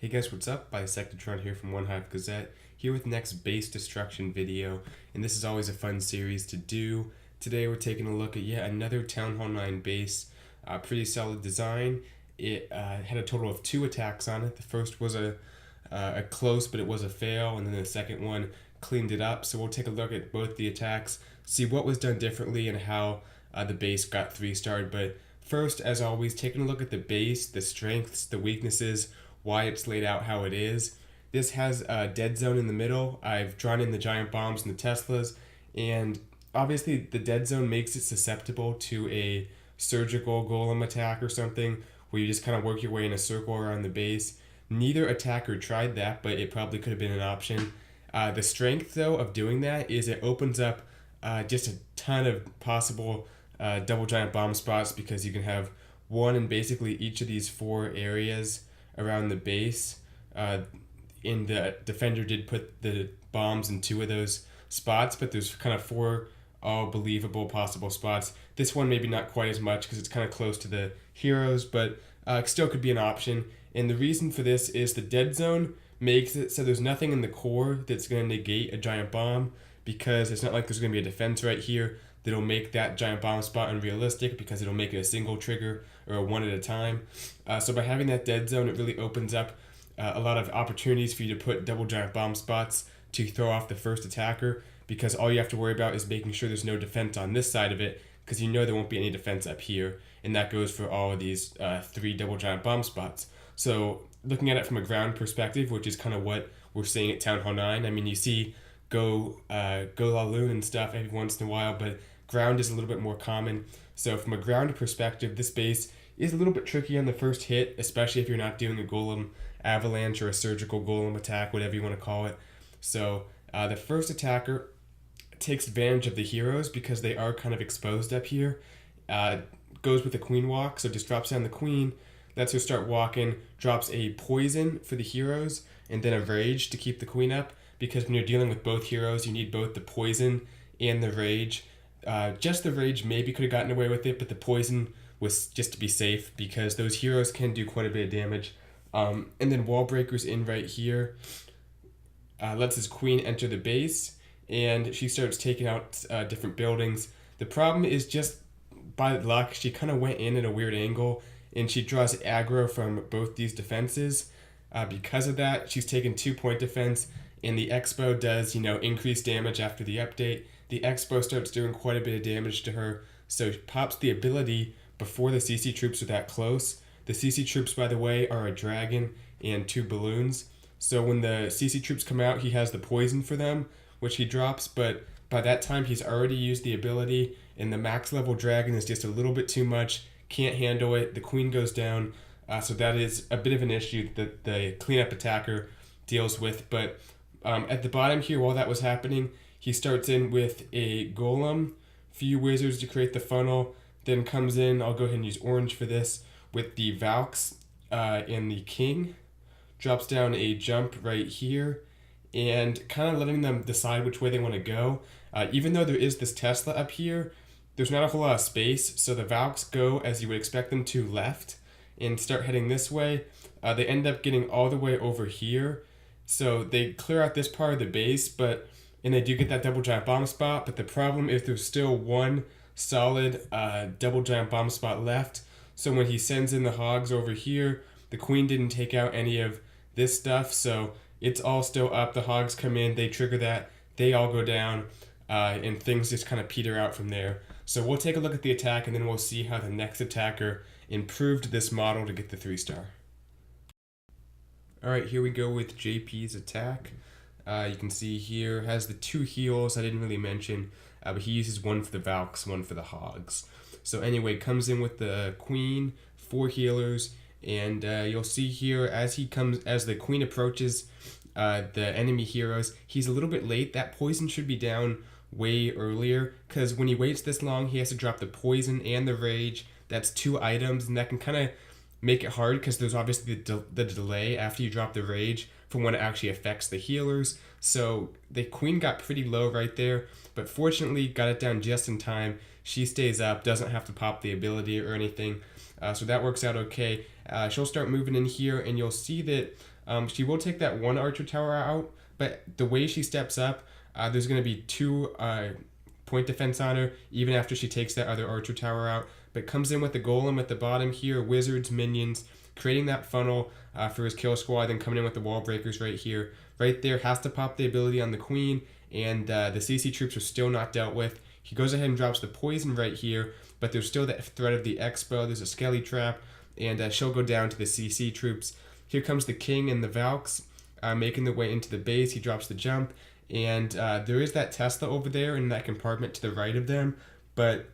Hey guys, what's up? Bisectatron here from OneHive Gazette, here with the next base destruction video, and this is always a fun series to do. Today we're taking a look at yet another Town Hall 9 base, pretty solid design. It had a total of 2 attacks on it. The first was a close, but it was a fail, and then the second one cleaned it up. So we'll take a look at both the attacks, see what was done differently and how the base got 3-starred. But first, as always, taking a look at the base, the strengths, the weaknesses, why it's laid out how it is. This has a dead zone in the middle. I've drawn in the giant bombs and the Teslas, and obviously the dead zone makes it susceptible to a surgical golem attack or something where you just kind of work your way in a circle around the base. Neither attacker tried that, but it probably could have been an option. The strength, though, of doing that is it opens up just a ton of possible double giant bomb spots, because you can have one in basically each of these 4 areas around the base. In the defender did put the bombs in 2 of those spots, but there's kind of 4 all believable possible spots. This one maybe not quite as much because it's kind of close to the heroes, but still could be an option. And the reason for this is the dead zone makes it so there's nothing in the core that's going to negate a giant bomb, because it's not like there's going to be a defense right here that'll make that giant bomb spot unrealistic, because it'll make it a single trigger or a one at a time. So by having that dead zone, it really opens up a lot of opportunities for you to put double giant bomb spots to throw off the first attacker, because all you have to worry about is making sure there's no defense on this side of it, because you know there won't be any defense up here, and that goes for all of these 3 double giant bomb spots. So looking at it from a ground perspective, which is kind of what we're seeing at Town Hall 9, I mean, you see Go La Lune and stuff every once in a while, but ground is a little bit more common. So from a ground perspective, this base is a little bit tricky on the first hit, especially if you're not doing a golem avalanche or a surgical golem attack, whatever you want to call it. So the first attacker takes advantage of the heroes because they are kind of exposed up here. Goes with the queen walk, so just drops down the queen, lets her start walking, drops a poison for the heroes, and then a rage to keep the queen up, because when you're dealing with both heroes, you need both the poison and the rage. Just the rage maybe could have gotten away with it, but the poison was just to be safe, because those heroes can do quite a bit of damage. And then wall breakers in right here. Lets his queen enter the base, and she starts taking out different buildings. The problem is, just by luck, she kind of went in at a weird angle, and she draws aggro from both these defenses. Because of that, she's taken 2-point defense, and the Expo does, increase damage after the update. The Expo starts doing quite a bit of damage to her, so she pops the ability before the CC troops are that close. The CC troops, by the way, are a dragon and 2 balloons. So when the CC troops come out, he has the poison for them, which he drops, but by that time he's already used the ability, and the max level dragon is just a little bit too much, can't handle it, the queen goes down, so that is a bit of an issue that the cleanup attacker deals with. But at the bottom here, while that was happening, he starts in with a golem, few wizards to create the funnel, then comes in, I'll go ahead and use orange for this, with the Valks and the king, drops down a jump right here, and kind of letting them decide which way they want to go. Even though there is this Tesla up here, there's not a whole lot of space, so the Valks go, as you would expect them to, left, and start heading this way. They end up getting all the way over here, so they clear out this part of the base, and they do get that double giant bomb spot, but the problem is there's still one solid double giant bomb spot left. So when he sends in the hogs over here, the queen didn't take out any of this stuff, so it's all still up. The hogs come in, they trigger that, they all go down, and things just kind of peter out from there. So we'll take a look at the attack, and then we'll see how the next attacker improved this model to get the 3-star. Alright, here we go with JP's attack. You can see here, has the 2 heals I didn't really mention, but he uses 1 for the Valks, 1 for the hogs. So anyway, comes in with the queen, 4 healers, and you'll see here as the queen approaches the enemy heroes, he's a little bit late. That poison should be down way earlier, because when he waits this long, he has to drop the poison and the rage. That's 2 items, and that can kind of make it hard, because there's obviously the delay after you drop the rage from when it actually affects the healers. So the queen got pretty low right there, but fortunately got it down just in time. She stays up, doesn't have to pop the ability or anything, so that works out okay. she'll start moving in here, and you'll see that she will take that one archer tower out, but the way she steps up, there's going to be 2 point defense on her, even after she takes that other archer tower out, but comes in with the golem at the bottom here, wizards, minions, creating that funnel for his kill squad, then coming in with the wall breakers right here. Right there, has to pop the ability on the queen, and the CC troops are still not dealt with. He goes ahead and drops the poison right here, but there's still that threat of the expo. There's a skelly trap, and she'll go down to the CC troops. Here comes the king and the Valks making their way into the base. He drops the jump, and there is that Tesla over there in that compartment to the right of them, but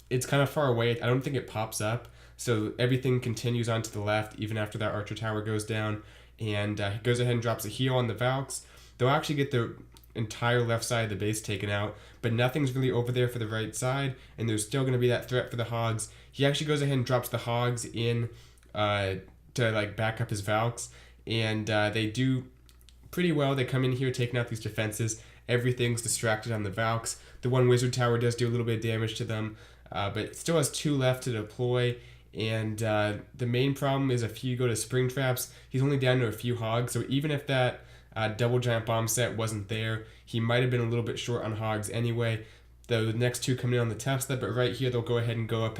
it's kind of far away. I don't think it pops up, so everything continues on to the left even after that archer tower goes down, and he goes ahead and drops a heal on the Valks. They'll actually get the entire left side of the base taken out, but nothing's really over there for the right side, and there's still going to be that threat for the hogs. He actually goes ahead and drops the hogs in to like back up his Valks, and they do pretty well. They come in here taking out these defenses. Everything's distracted on the Valks. The one wizard tower does do a little bit of damage to them, but it still has 2 left to deploy. And the main problem is if you go to spring traps, he's only down to a few hogs. So even if that double giant bomb set wasn't there, he might have been a little bit short on hogs anyway. The next 2 coming in on the Tesla, but right here they'll go ahead and go up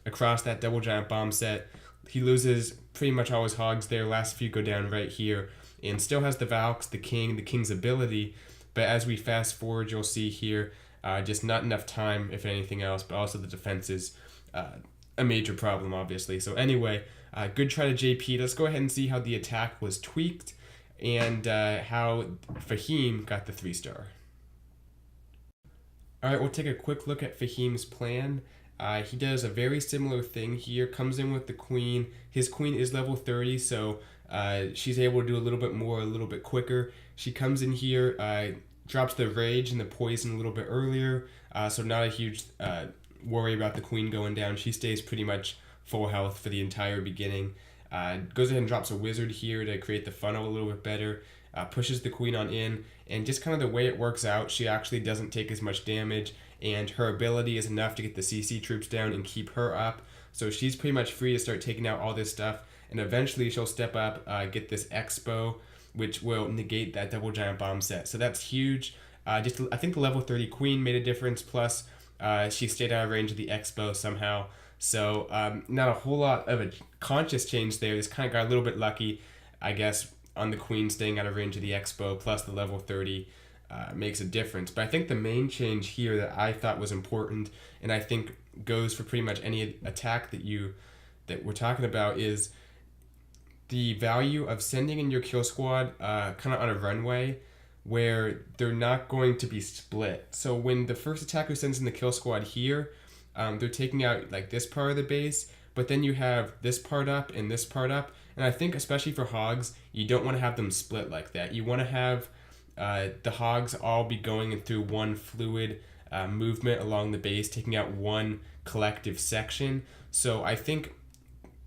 across that double giant bomb set. He loses pretty much all his hogs there. Last few go down right here, and still has the Valks, the king's ability. But as we fast forward, you'll see here just not enough time, if anything else, but also the defense is a major problem, obviously. So anyway, good try to JP. Let's go ahead and see how the attack was tweaked and how Fahim got the 3-star. Alright, we'll take a quick look at Fahim's plan. He does a very similar thing here, comes in with the queen. His queen is level 30, so she's able to do a little bit more, a little bit quicker. She comes in here, drops the rage and the poison a little bit earlier, so not a huge worry about the queen going down. She stays pretty much full health for the entire beginning. Goes ahead and drops a wizard here to create the funnel a little bit better. Pushes the queen on in, and just kind of the way it works out, she actually doesn't take as much damage, and her ability is enough to get the CC troops down and keep her up. So she's pretty much free to start taking out all this stuff, and eventually she'll step up, get this expo, which will negate that double giant bomb set. So that's huge. I think the level 30 queen made a difference, plus she stayed out of range of the expo somehow. So not a whole lot of a conscious change there. Just kind of got a little bit lucky, I guess, on the queen staying out of range of the expo, plus the level 30 makes a difference. But I think the main change here that I thought was important, and I think goes for pretty much any attack that we're talking about, is the value of sending in your kill squad kind of on a runway where they're not going to be split. So when the first attacker sends in the kill squad here, they're taking out like this part of the base, but then you have this part up and this part up. And I think especially for hogs, you don't want to have them split like that. You want to have the hogs all be going through one fluid movement along the base, taking out one collective section. So I think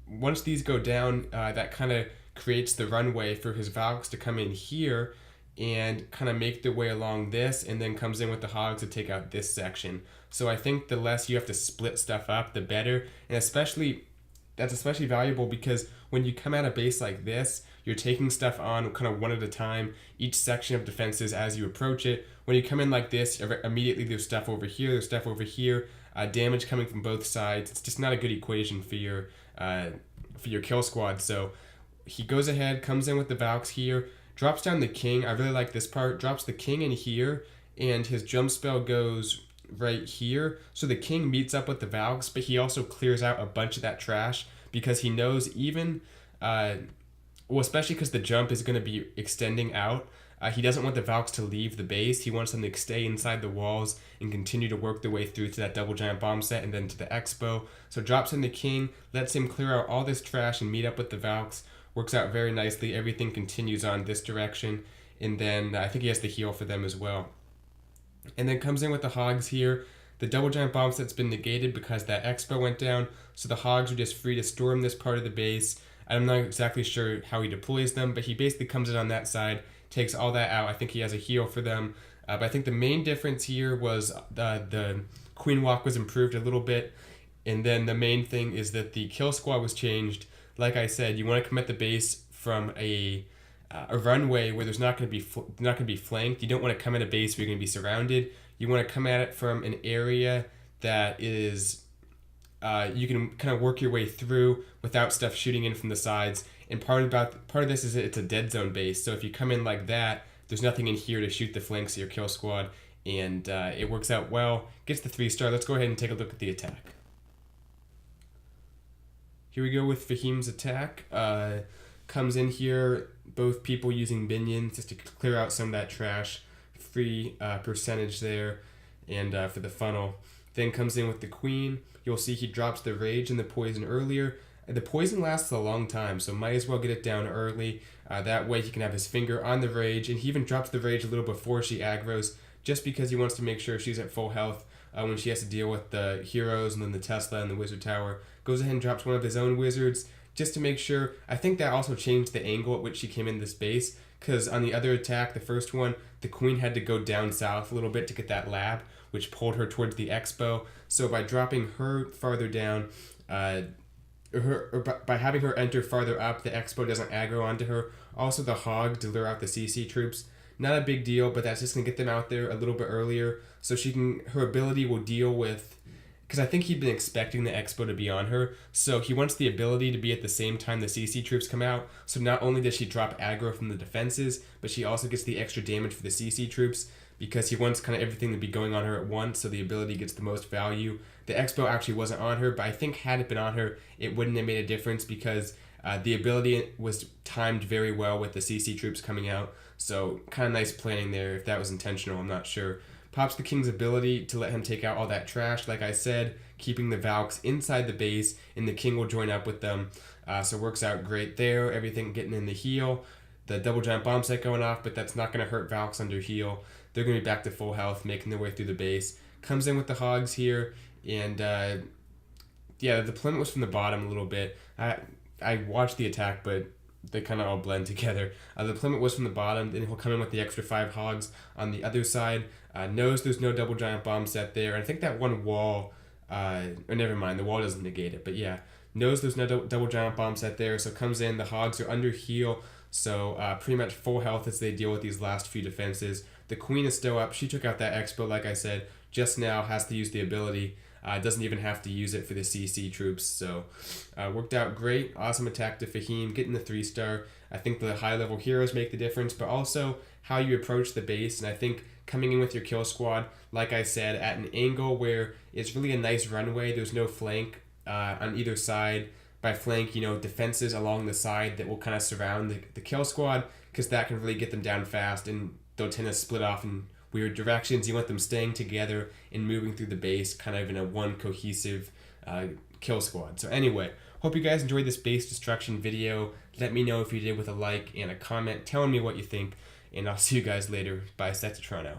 once these go down, that kind of creates the runway for his Valks to come in here and kind of make their way along this, and then comes in with the hogs to take out this section. So I think the less you have to split stuff up, the better. And that's especially valuable because when you come at a base like this, you're taking stuff on kind of one at a time, each section of defenses as you approach it. When you come in like this, immediately there's stuff over here, there's stuff over here, damage coming from both sides. It's just not a good equation for your kill squad. So he goes ahead, comes in with the Valks here, drops down the king. I really like this part. Drops the king in here, and his jump spell goes right here. So the king meets up with the Valks, but he also clears out a bunch of that trash because he knows even, especially because the jump is going to be extending out. He doesn't want the Valks to leave the base. He wants them to stay inside the walls and continue to work their way through to that double giant bomb set and then to the expo. So drops in the king, lets him clear out all this trash and meet up with the Valks. Works out very nicely. Everything continues on this direction. And then I think he has the heal for them as well. And then comes in with the hogs here. The double giant bomb set's been negated because that expo went down. So the hogs are just free to storm this part of the base. I'm not exactly sure how he deploys them, but he basically comes in on that side, takes all that out. I think he has a heal for them. But I think the main difference here was the queen walk was improved a little bit. And then the main thing is that the kill squad was changed. like I said, you want to come at the base from a runway where there's not going to be flanked. You don't want to come at a base where you're going to be surrounded. You want to come at it from an area that is you can kind of work your way through without stuff shooting in from the sides. And part of this is it's a dead zone base. So if you come in like that, there's nothing in here to shoot the flanks of your kill squad, and it works out well. Gets the 3-star. Let's go ahead and take a look at the attack. Here we go with Fahim's attack. Comes in here, both people using minions just to clear out some of that trash. Free percentage there, and for the funnel. Then comes in with the queen. You'll see he drops the rage and the poison earlier. The poison lasts a long time, so might as well get it down early. That way he can have his finger on the rage, and he even drops the rage a little before she aggroes, just because he wants to make sure she's at full health when she has to deal with the heroes and then the Tesla and the wizard tower. Goes ahead and drops one of his own wizards, just to make sure. I think that also changed the angle at which she came in this base, because on the other attack, the first one, the queen had to go down south a little bit to get that lab, which pulled her towards the expo. So by dropping her farther down, by having her enter farther up, the expo doesn't aggro onto her. Also the hog to lure out the CC troops. Not a big deal, but that's just going to get them out there a little bit earlier, so her ability will deal with, because I think he'd been expecting the expo to be on her, so he wants the ability to be at the same time the CC troops come out. So not only does she drop aggro from the defenses, but she also gets the extra damage for the CC troops, because he wants kind of everything to be going on her at once, so the ability gets the most value. The expo actually wasn't on her, but I think had it been on her, it wouldn't have made a difference, because the ability was timed very well with the CC troops coming out. So kind of nice planning there. If that was intentional, I'm not sure. Pops the king's ability to let him take out all that trash, like I said, keeping the Valks inside the base, and the king will join up with them. So works out great there. Everything getting in the heal. The double giant bomb set going off, but that's not going to hurt Valks under heal. They're going to be back to full health, making their way through the base. Comes in with the hogs here, and yeah, the deployment was from the bottom a little bit. I watched the attack, but they kind of all blend together. The deployment was from the bottom, then he'll come in with the extra 5 hogs on the other side. Knows there's no double giant bomb set there. And I think that one wall, or never mind, the wall doesn't negate it. But yeah, knows there's no double giant bomb set there, so comes in. The hogs are under heal, so pretty much full health as they deal with these last few defenses. The queen is still up. She took out that expo, like I said, just now, has to use the ability. Doesn't even have to use it for the CC troops, so worked out great. Awesome attack to Fahim, getting the 3-star. I think the high-level heroes make the difference, but also how you approach the base, and I think coming in with your kill squad, like I said, at an angle where it's really a nice runway. There's no flank on either side. By flank, defenses along the side that will kind of surround the kill squad, because that can really get them down fast, and they'll tend to split off in weird directions. You want them staying together and moving through the base kind of in a one cohesive kill squad. So anyway, hope you guys enjoyed this base destruction video. Let me know if you did with a like and a comment telling me what you think, and I'll see you guys later. Bye, Set to Toronto.